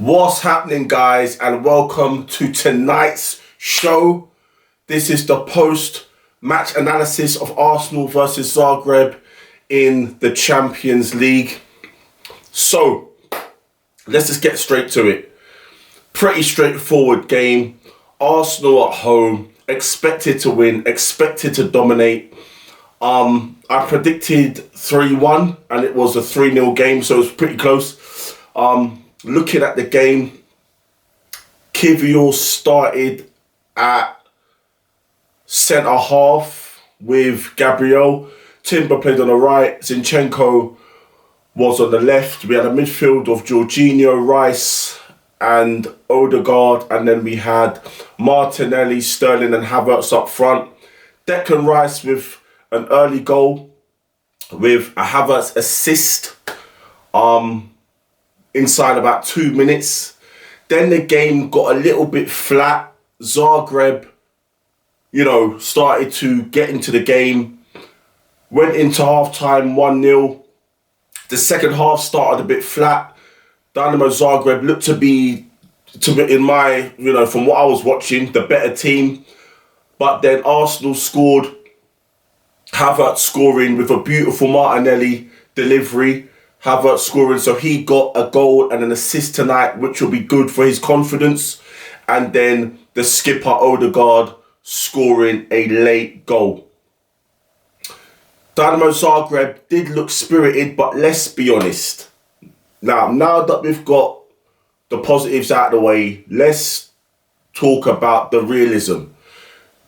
What's happening, guys, and welcome to tonight's show. This is the post-match analysis of Arsenal versus Zagreb in the Champions League. So, let's just get straight to it. Pretty straightforward game. Arsenal at home, expected to win, expected to dominate. I predicted 3-1 and it was a 3-0 game, so it was pretty close. Looking at the game, Kivior started at centre half with Gabriel. Timber played on the right. Zinchenko was on the left. We had a midfield of Jorginho, Rice and Odegaard. And then we had Martinelli, Sterling and Havertz up front. Declan Rice with an early goal with a Havertz assist. Inside about 2 minutes. Then the game got a little bit flat. Zagreb, started to get into the game. Went into half-time 1-0. The second half started a bit flat. Dynamo Zagreb looked to be, in my, from what I was watching, the better team. But then Arsenal scored. Havertz scoring with a beautiful Martinelli delivery. Havertz scoring, so he got a goal and an assist tonight, which will be good for his confidence. And then the skipper Odegaard scoring a late goal. Dynamo Zagreb did look spirited, but let's be honest. Now that we've got the positives out of the way, let's talk about the realism.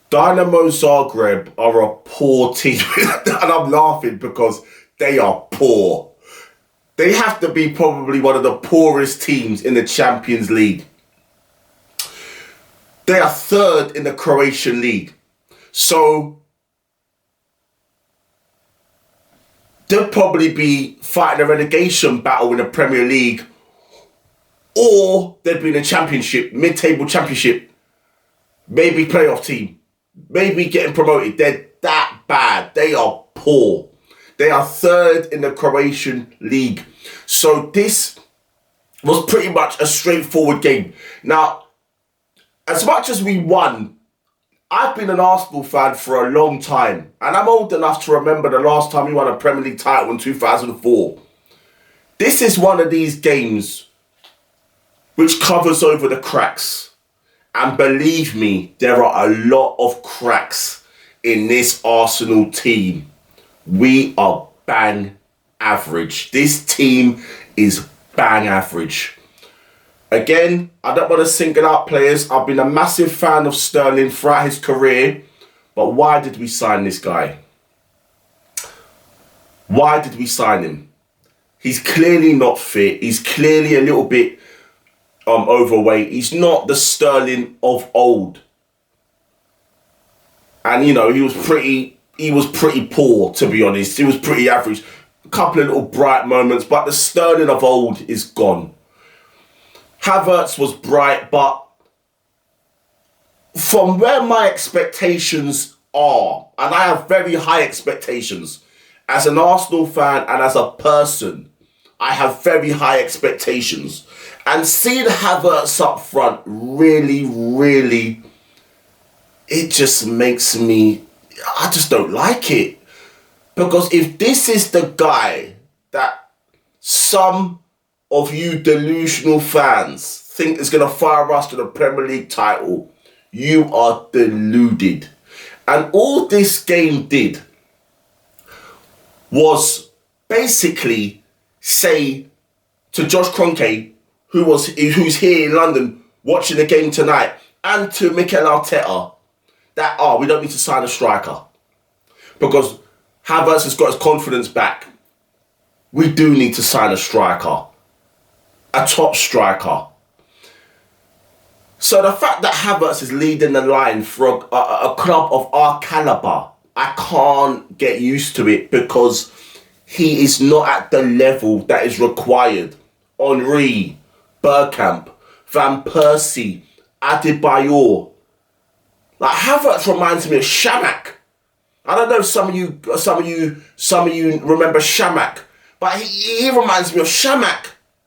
Dynamo Zagreb are a poor team, and I'm laughing because they are poor. They have to be probably one of the poorest teams in the Champions League. They are third in the Croatian league. So they'll probably be fighting a relegation battle in the Premier League, or they'd be in a championship, mid-table championship, maybe playoff team, maybe getting promoted. They're that bad. They are poor. They are third in the Croatian league. So this was pretty much a straightforward game. Now, as much as we won, I've been an Arsenal fan for a long time. And I'm old enough to remember the last time we won a Premier League title in 2004. This is one of these games which covers over the cracks. And believe me, there are a lot of cracks in this Arsenal team. We are bang average. This team is bang average. Again, I don't want to single out players. I've been a massive fan of Sterling throughout his career. But why did we sign this guy? Why did we sign him? He's clearly not fit. He's clearly a little bit overweight. He's not the Sterling of old. And, he was pretty poor, to be honest. He was pretty average. A couple of little bright moments, but the Sterling of old is gone. Havertz was bright, but from where my expectations are, and I have very high expectations, as an Arsenal fan and as a person, I have very high expectations. And seeing Havertz up front really, it just makes me... I just don't like it. Because if this is the guy that some of you delusional fans think is going to fire us to the Premier League title, you are deluded. And all this game did was basically say to Josh Kroenke, who's here in London watching the game tonight, and to Mikel Arteta, that, we don't need to sign a striker. Because Havertz has got his confidence back. We do need to sign a striker. A top striker. So the fact that Havertz is leading the line for a club of our calibre, I can't get used to it because he is not at the level that is required. Henry, Bergkamp, Van Persie, Adebayor. Like, Havertz reminds me of Shamak. I don't know if some of you remember Shamak, but he reminds me of Shamak.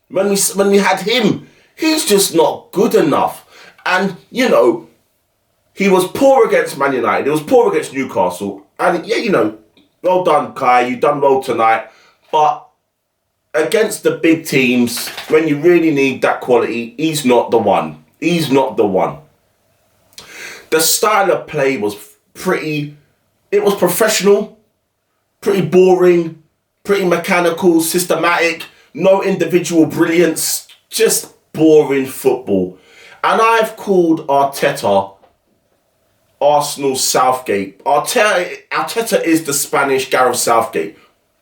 When we had him He's just not good enough. And, you know, he was poor against Man United. He was poor against Newcastle. And, yeah, you know, well done, Kai. You've done well tonight. But against the big teams, when you really need that quality, he's not the one. He's not the one. The style of play was it was professional, pretty boring, pretty mechanical, systematic, no individual brilliance, just boring football. And I've called Arteta Arsenal Southgate. Arteta is the Spanish Gareth Southgate.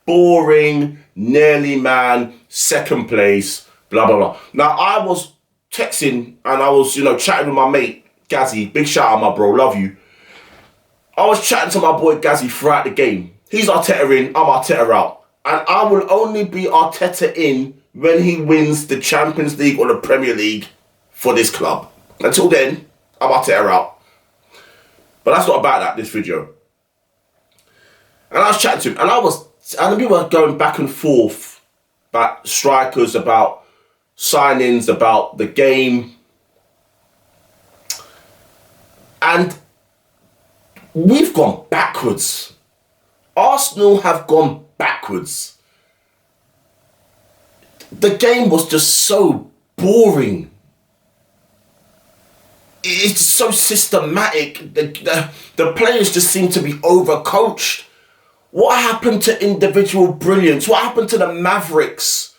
Boring, nearly man, second place, blah, blah, blah. Now, I was texting and I was, chatting with my mate, Gazzy. Big shout out, my bro, love you. I was chatting to my boy Gazzy throughout the game. He's Arteta in, I'm Arteta out. And I will only be Arteta in when he wins the Champions League or the Premier League for this club. Until then, I'm Arteta out. But that's not about that, this video. And I was chatting to him, and we were going back and forth about strikers, about signings, about the game. And we've gone backwards. Arsenal have gone backwards. The game was just so boring. It's so systematic. The players just seem to be overcoached. What happened to individual brilliance? What happened to the Mavericks?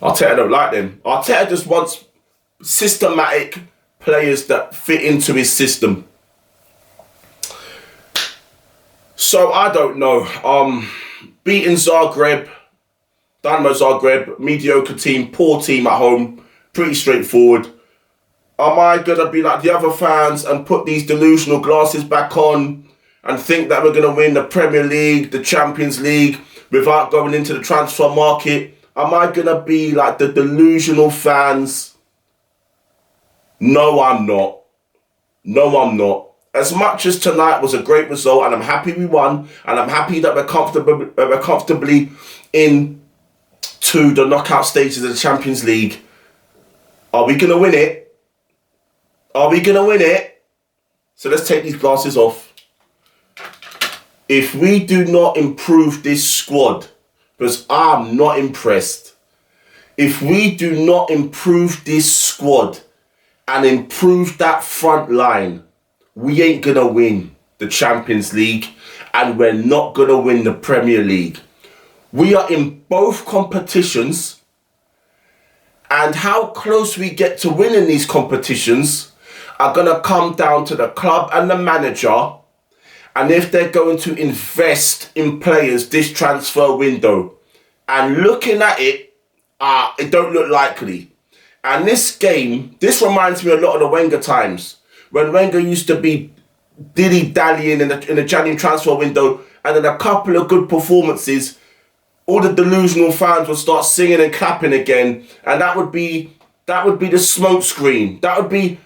Arteta don't like them. Arteta just wants systematic players that fit into his system. So I don't know. Beating Zagreb, Dynamo Zagreb, mediocre team, poor team at home, pretty straightforward. Am I going to be like the other fans and put these delusional glasses back on and think that we're going to win the Premier League, the Champions League, without going into the transfer market? Am I going to be like the delusional fans? No, I'm not. No, I'm not. As much as tonight was a great result and I'm happy we won and I'm happy that we're comfortably in to the knockout stages of the Champions League, are we going to win it? Are we going to win it? So let's take these glasses off. If we do not improve this squad, because I'm not impressed, if we do not improve this squad and improve that front line, we ain't going to win the Champions League and we're not going to win the Premier League. We are in both competitions, and how close we get to winning these competitions are going to come down to the club and the manager, and if they're going to invest in players this transfer window. And looking at it, it don't look likely. And this game, this reminds me a lot of the Wenger times, when Wenger used to be dilly-dallying in the January transfer window, and then a couple of good performances, all the delusional fans would start singing and clapping again, and that would be the smoke screen. That would be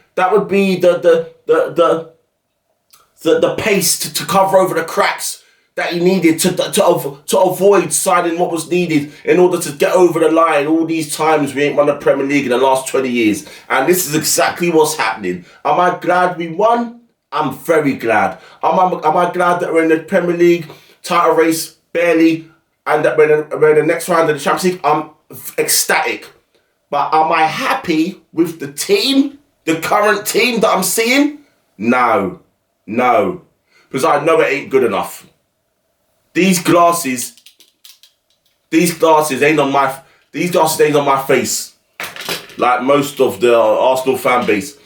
the paste to cover over the cracks that he needed to avoid signing what was needed in order to get over the line. All these times we ain't won the Premier League in the last 20 years. And this is exactly what's happening. Am I glad we won? I'm very glad. Am I glad that we're in the Premier League title race? Barely. And that we're in the next round of the Champions League? I'm ecstatic. But am I happy with the team? The current team that I'm seeing? No. Because I know it ain't good enough. These glasses ain't on my face, like most of the Arsenal fan base.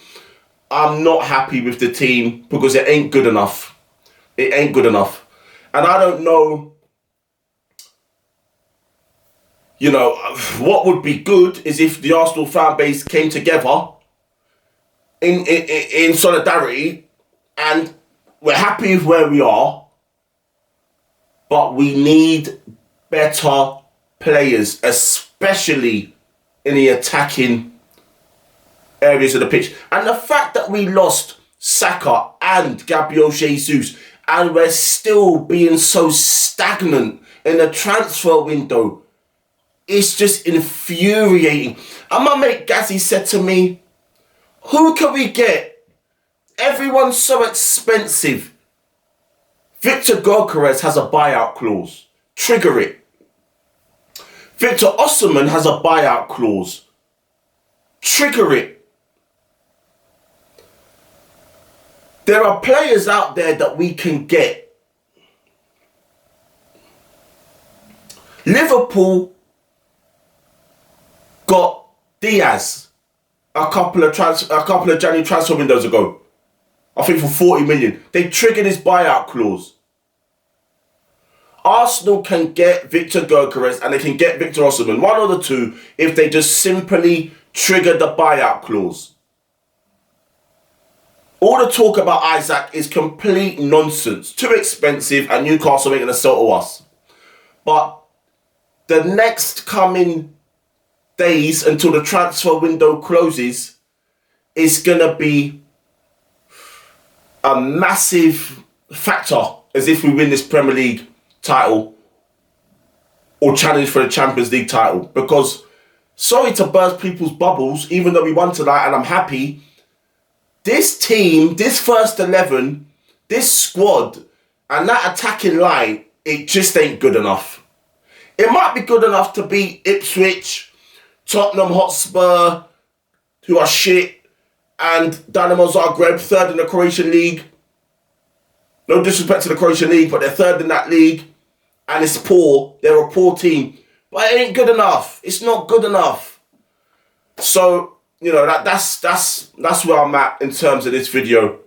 I'm not happy with the team because it ain't good enough. It ain't good enough. And I don't know, what would be good is if the Arsenal fan base came together in solidarity, and we're happy with where we are, but we need better players, especially in the attacking areas of the pitch. And the fact that we lost Saka and Gabriel Jesus, and we're still being so stagnant in the transfer window, it's just infuriating. And my mate Gazzy said to me, who can we get? Everyone's so expensive. Victor Gyökeres has a buyout clause. Trigger it. Victor Osimhen has a buyout clause. Trigger it. There are players out there that we can get. Liverpool got Diaz a couple of January transfer windows ago. I think for 40 million. They triggered his buyout clause. Arsenal can get Victor Gyökeres and they can get Victor Osimhen, one or the two, if they just simply trigger the buyout clause. All the talk about Isaac is complete nonsense. Too expensive and Newcastle ain't going to sell to us. But the next coming days until the transfer window closes is going to be a massive factor as if we win this Premier League title or challenge for the Champions League title. Because, sorry to burst people's bubbles, even though we won tonight and I'm happy, this team, this first 11, this squad and that attacking line, it just ain't good enough. It might be good enough to beat Ipswich, Tottenham Hotspur, who are shit, and Dynamo Zagreb, third in the Croatian league. No disrespect to the Croatian league, but they're third in that league. And it's poor. They're a poor team. But it ain't good enough. It's not good enough. So, you know, that's where I'm at in terms of this video.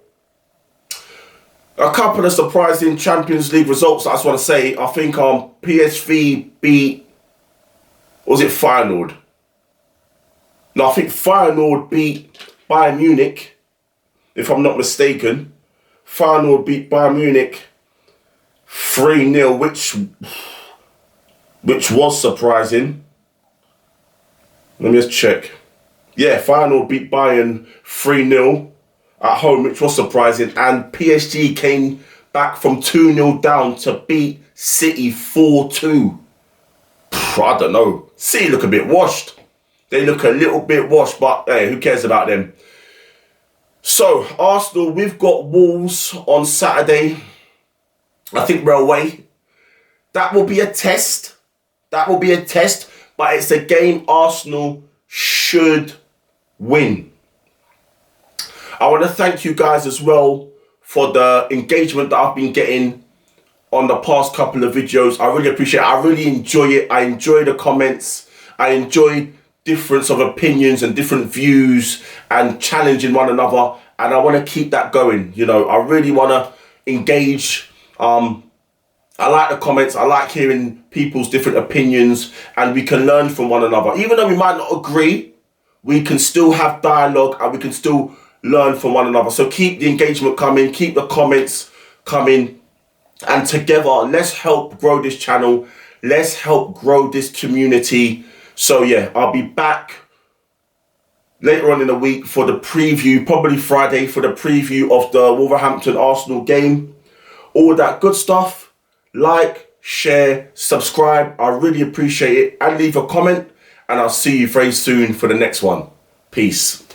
A couple of surprising Champions League results I just want to say. I think PSV beat, was it Feyenoord? No, I think Feyenoord beat Bayern Munich, if I'm not mistaken. Feyenoord beat Bayern Munich 3-0, which was surprising. Let me just check. Yeah, Feyenoord beat Bayern 3-0 at home, which was surprising. And PSG came back from 2-0 down to beat City 4-2. I don't know. City look a bit washed. They look a little bit washed, but hey, who cares about them? So, Arsenal, we've got Wolves on Saturday. I think we're away. That will be a test. That will be a test, but it's a game Arsenal should win. I want to thank you guys as well for the engagement that I've been getting on the past couple of videos. I really appreciate it. I really enjoy it. I enjoy the comments. I enjoy difference of opinions and different views and challenging one another, and I want to keep that going. You know, I really want to engage. I like the comments. I like hearing people's different opinions, and we can learn from one another. Even though we might not agree, we can still have dialogue and we can still learn from one another. So keep the engagement coming, keep the comments coming, and together let's help grow this channel. Let's help grow this community. So yeah, I'll be back later on in the week for the preview, probably Friday, for the preview of the Wolverhampton-Arsenal game. All that good stuff. Like, share, subscribe. I really appreciate it. And leave a comment. And I'll see you very soon for the next one. Peace.